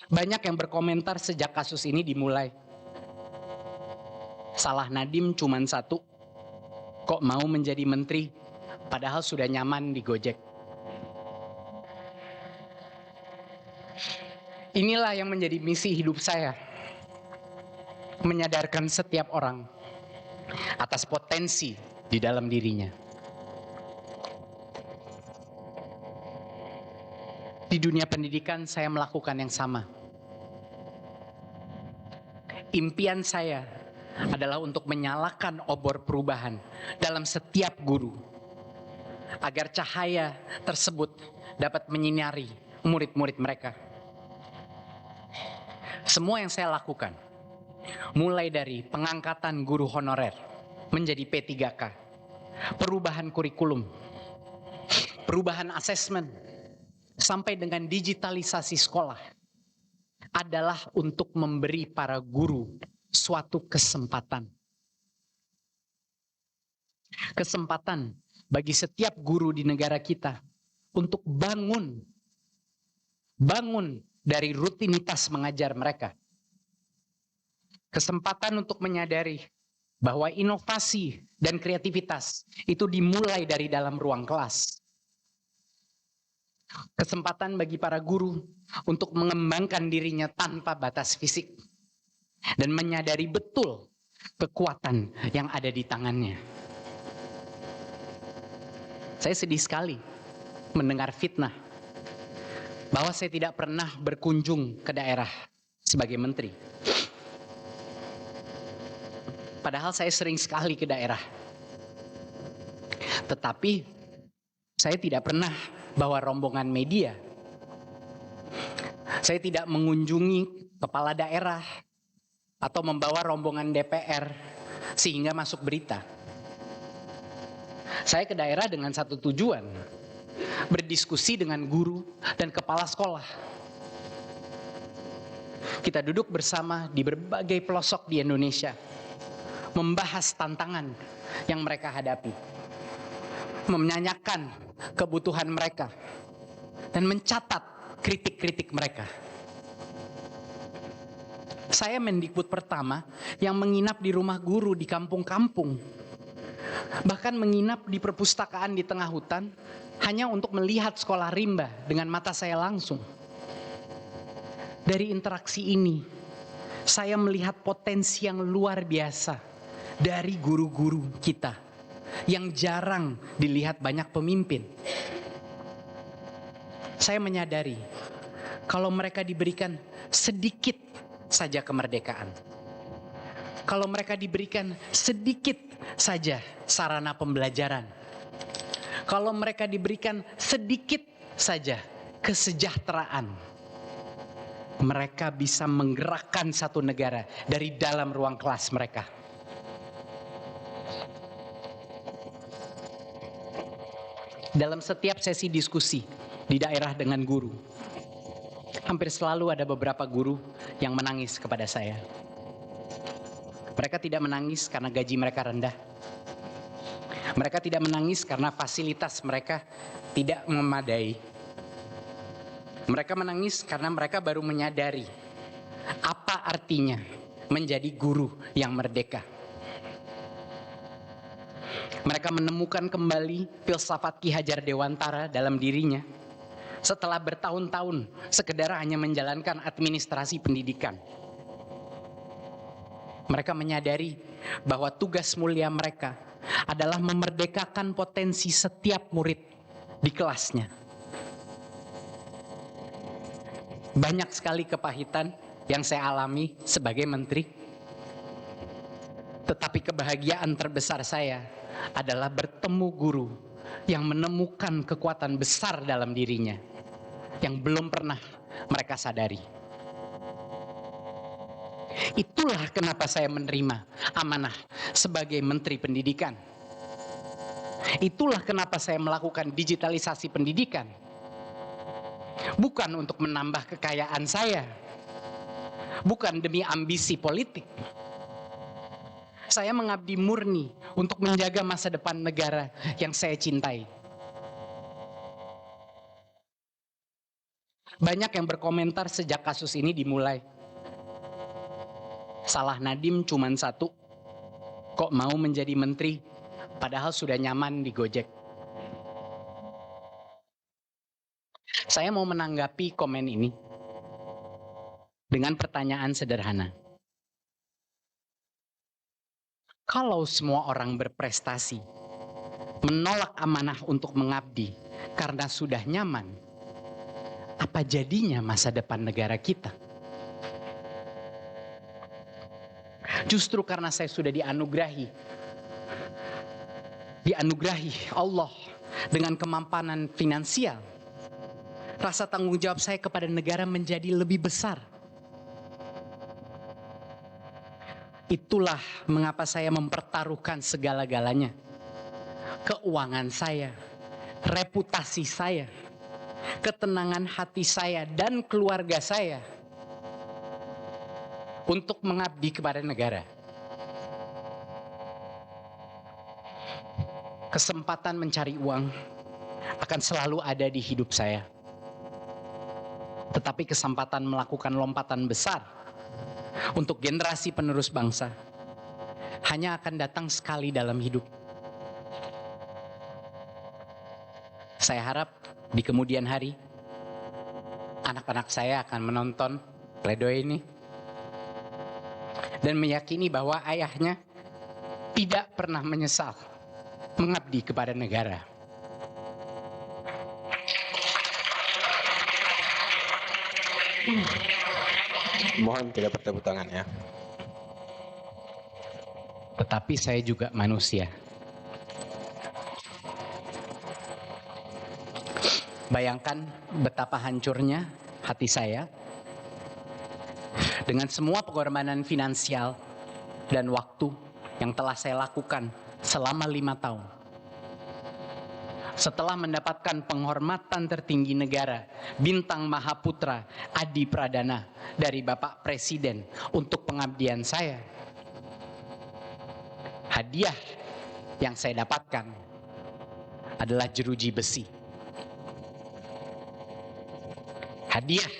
Banyak yang berkomentar sejak kasus ini dimulai. Salah Nadiem cuman satu, kok mau menjadi menteri padahal sudah nyaman di Gojek. Inilah yang menjadi misi hidup saya, menyadarkan setiap orang atas potensi di dalam dirinya. Di dunia pendidikan saya melakukan yang sama. Impian saya adalah untuk menyalakan obor perubahan dalam setiap guru, agar cahaya tersebut dapat menyinari murid-murid mereka. Semua yang saya lakukan, mulai dari pengangkatan guru honorer menjadi P3K, perubahan kurikulum, perubahan asesmen, sampai dengan digitalisasi sekolah, adalah untuk memberi para guru suatu kesempatan. Kesempatan bagi setiap guru di negara kita untuk bangun dari rutinitas mengajar mereka. Kesempatan untuk menyadari bahwa inovasi dan kreativitas itu dimulai dari dalam ruang kelas. Kesempatan bagi para guru untuk mengembangkan dirinya tanpa batas fisik dan menyadari betul kekuatan yang ada di tangannya. Saya sedih sekali mendengar fitnah bahwa saya tidak pernah berkunjung ke daerah sebagai menteri. Padahal saya sering sekali ke daerah. Tetapi saya tidak pernah bawa rombongan media. Saya tidak mengunjungi kepala daerah atau membawa rombongan DPR sehingga masuk berita. Saya ke daerah dengan satu tujuan, berdiskusi dengan guru dan kepala sekolah. Kita duduk bersama di berbagai pelosok di Indonesia, membahas tantangan yang mereka hadapi, menanyakan kebutuhan mereka, dan mencatat kritik-kritik mereka. Saya Mendikbud pertama yang menginap di rumah guru di kampung-kampung, bahkan menginap di perpustakaan di tengah hutan hanya untuk melihat sekolah rimba dengan mata saya langsung. Dari interaksi ini, saya melihat potensi yang luar biasa dari guru-guru kita yang jarang dilihat banyak pemimpin. Saya menyadari kalau mereka diberikan sedikit saja kemerdekaan, kalau mereka diberikan sedikit saja sarana pembelajaran, kalau mereka diberikan sedikit saja kesejahteraan, mereka bisa menggerakkan satu negara dari dalam ruang kelas mereka. Dalam setiap sesi diskusi di daerah dengan guru, hampir selalu ada beberapa guru yang menangis kepada saya. Mereka tidak menangis karena gaji mereka rendah. Mereka tidak menangis karena fasilitas mereka tidak memadai. Mereka menangis karena mereka baru menyadari apa artinya menjadi guru yang merdeka. Mereka menemukan kembali filsafat Ki Hajar Dewantara dalam dirinya setelah bertahun-tahun sekedar hanya menjalankan administrasi pendidikan. Mereka menyadari bahwa tugas mulia mereka adalah memerdekakan potensi setiap murid di kelasnya. Banyak sekali kepahitan yang saya alami sebagai menteri, tetapi kebahagiaan terbesar saya adalah bertemu guru yang menemukan kekuatan besar dalam dirinya yang belum pernah mereka sadari. Itulah kenapa saya menerima amanah sebagai Menteri Pendidikan. Itulah kenapa saya melakukan digitalisasi pendidikan. Bukan untuk menambah kekayaan saya, bukan demi ambisi politik. Saya mengabdi murni untuk menjaga masa depan negara yang saya cintai. Banyak yang berkomentar sejak kasus ini dimulai. Salah Nadiem cuman satu, kok mau menjadi menteri padahal sudah nyaman di Gojek. Saya mau menanggapi komen ini dengan pertanyaan sederhana. Kalau semua orang berprestasi, menolak amanah untuk mengabdi karena sudah nyaman, apa jadinya masa depan negara kita? Justru karena saya sudah dianugerahi Allah dengan kemampanan finansial, rasa tanggung jawab saya kepada negara menjadi lebih besar. Itulah mengapa saya mempertaruhkan segala-galanya. Keuangan saya, reputasi saya, ketenangan hati saya dan keluarga saya untuk mengabdi kepada negara. Kesempatan mencari uang akan selalu ada di hidup saya. Tetapi kesempatan melakukan lompatan besar untuk generasi penerus bangsa hanya akan datang sekali dalam hidup. Saya harap di kemudian hari anak-anak saya akan menonton pledoi ini dan meyakini bahwa ayahnya tidak pernah menyesal mengabdi kepada negara. Mohon tidak bertepuk tangan ya. Tetapi saya juga manusia. Bayangkan betapa hancurnya hati saya dengan semua pengorbanan finansial dan waktu yang telah saya lakukan selama 5 tahun. Setelah mendapatkan penghormatan tertinggi negara, Bintang Mahaputra Adi Pradana dari Bapak Presiden untuk pengabdian saya, hadiah yang saya dapatkan adalah jeruji besi. Hadiah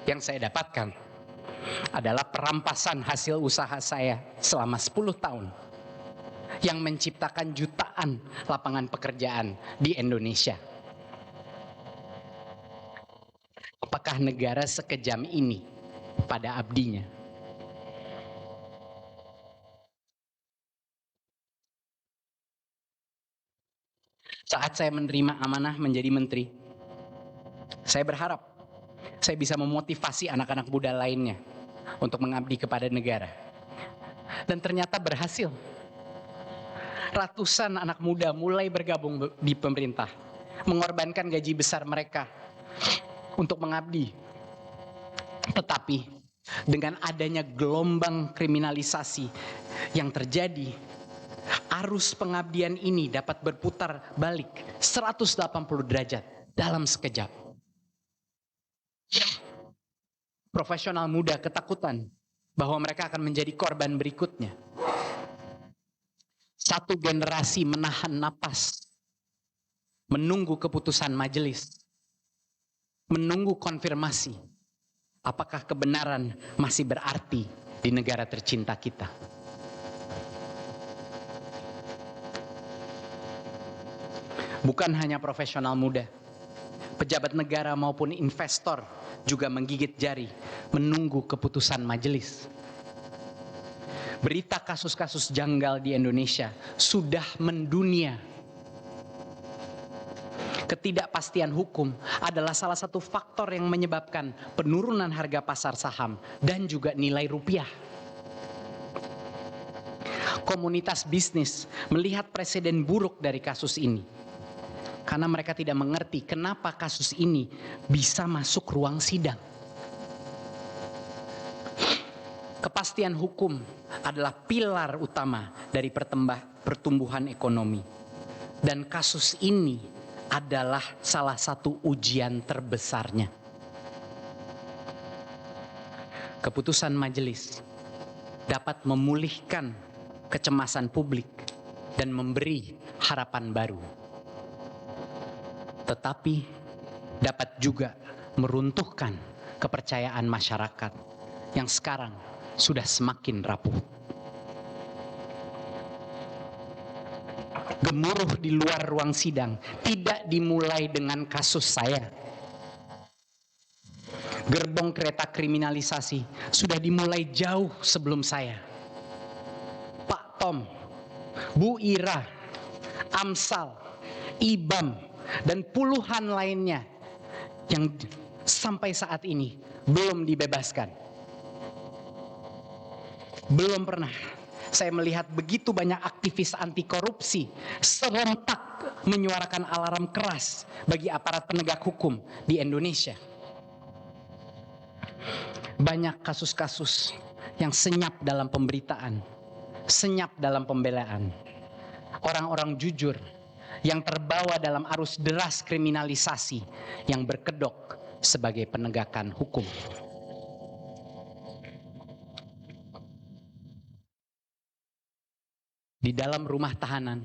yang saya dapatkan adalah perampasan hasil usaha saya selama 10 tahun yang menciptakan jutaan lapangan pekerjaan di Indonesia. Apakah negara sekejam ini pada abdinya? Saat saya menerima amanah menjadi menteri, saya berharap saya bisa memotivasi anak-anak muda lainnya untuk mengabdi kepada negara. Dan ternyata berhasil. Ratusan anak muda mulai bergabung di pemerintah, mengorbankan gaji besar mereka untuk mengabdi. Tetapi dengan adanya gelombang kriminalisasi yang terjadi, arus pengabdian ini dapat berputar balik 180 derajat dalam sekejap. Profesional muda ketakutan bahwa mereka akan menjadi korban berikutnya. Satu generasi menahan napas, menunggu keputusan majelis, menunggu konfirmasi apakah kebenaran masih berarti di negara tercinta kita. Bukan hanya profesional muda, pejabat negara maupun investor juga menggigit jari menunggu keputusan majelis. Berita kasus-kasus janggal di Indonesia sudah mendunia. Ketidakpastian hukum adalah salah satu faktor yang menyebabkan penurunan harga pasar saham dan juga nilai rupiah. Komunitas bisnis melihat presiden buruk dari kasus ini karena mereka tidak mengerti kenapa kasus ini bisa masuk ruang sidang. Kepastian hukum adalah pilar utama dari pertumbuhan ekonomi. Dan kasus ini adalah salah satu ujian terbesarnya. Keputusan majelis dapat memulihkan kecemasan publik dan memberi harapan baru. Tetapi dapat juga meruntuhkan kepercayaan masyarakat yang sekarang sudah semakin rapuh. Gemuruh di luar ruang sidang tidak dimulai dengan kasus saya. Gerbong kereta kriminalisasi sudah dimulai jauh sebelum saya. Pak Tom, Bu Ira, Amsal, Ibam, dan puluhan lainnya yang sampai saat ini belum dibebaskan. Belum pernah saya melihat begitu banyak aktivis anti korupsi serentak menyuarakan alarm keras bagi aparat penegak hukum di Indonesia. Banyak kasus-kasus yang senyap dalam pemberitaan, senyap dalam pembelaan. Orang-orang jujur yang terbawa dalam arus deras kriminalisasi yang berkedok sebagai penegakan hukum. Di dalam rumah tahanan,